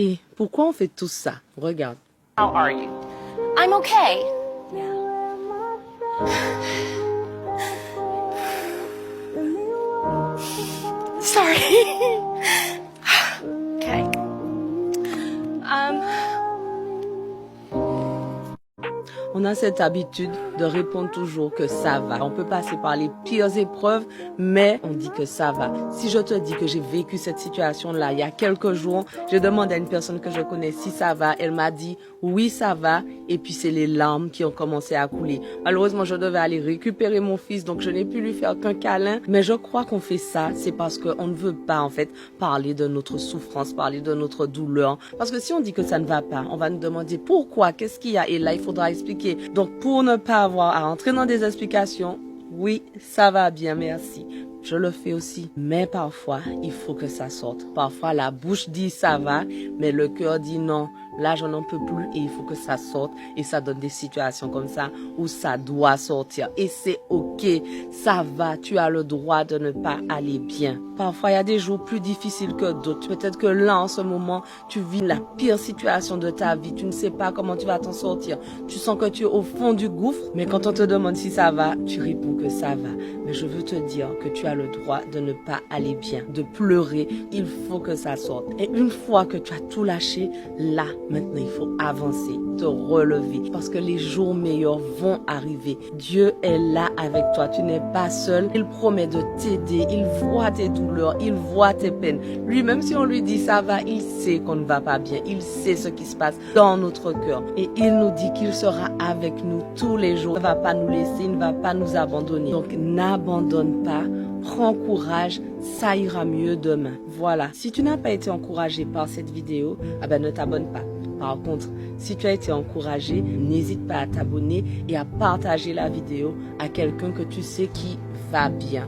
Et pourquoi on fait tout ça? Regarde. How are you? I'm okay. Sorry. Okay. On a cette habitude de répondre toujours que ça va. On peut passer par les pires épreuves, mais on dit que ça va. Si je te dis que j'ai vécu cette situation-là il y a quelques jours, je demande à une personne que je connais si ça va. Elle m'a dit oui, ça va. Et puis c'est les larmes qui ont commencé à couler. Malheureusement, je devais aller récupérer mon fils, donc je n'ai pu lui faire qu'un câlin. Mais je crois qu'on fait ça, c'est parce qu'on ne veut pas en fait parler de notre souffrance, parler de notre douleur. Parce que si on dit que ça ne va pas, on va nous demander pourquoi, qu'est-ce qu'il y a. Et là, il faudra expliquer. Donc, pour ne pas avoir à entrer dans des explications, oui, ça va bien, merci. Je le fais aussi. Mais parfois, il faut que ça sorte. Parfois, la bouche dit ça va, mais le cœur dit non. Là, je n'en peux plus et il faut que ça sorte. Et ça donne des situations comme ça où ça doit sortir. Et c'est OK. Ça va. Tu as le droit de ne pas aller bien. Parfois, il y a des jours plus difficiles que d'autres. Peut-être que là, en ce moment, tu vis la pire situation de ta vie. Tu ne sais pas comment tu vas t'en sortir. Tu sens que tu es au fond du gouffre. Mais quand on te demande si ça va, tu réponds que ça va. Mais je veux te dire que tu as le droit de ne pas aller bien, de pleurer. Il faut que ça sorte. Et une fois que tu as tout lâché, là, maintenant, il faut avancer, te relever, parce que les jours meilleurs vont arriver. Dieu est là avec toi. Tu n'es pas seul. Il promet de t'aider. Il voit tes douleurs. Il voit tes peines. Lui, même si on lui dit ça va, il sait qu'on ne va pas bien. Il sait ce qui se passe dans notre cœur. Et il nous dit qu'il sera avec nous tous les jours. Il ne va pas nous laisser. Il ne va pas nous abandonner. Donc, n'abandonne pas. Prends courage, ça ira mieux demain. Voilà. Si tu n'as pas été encouragé par cette vidéo, ne t'abonne pas. Par contre, si tu as été encouragé, n'hésite pas à t'abonner et à partager la vidéo à quelqu'un que tu sais qui va bien.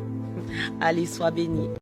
Allez, sois béni.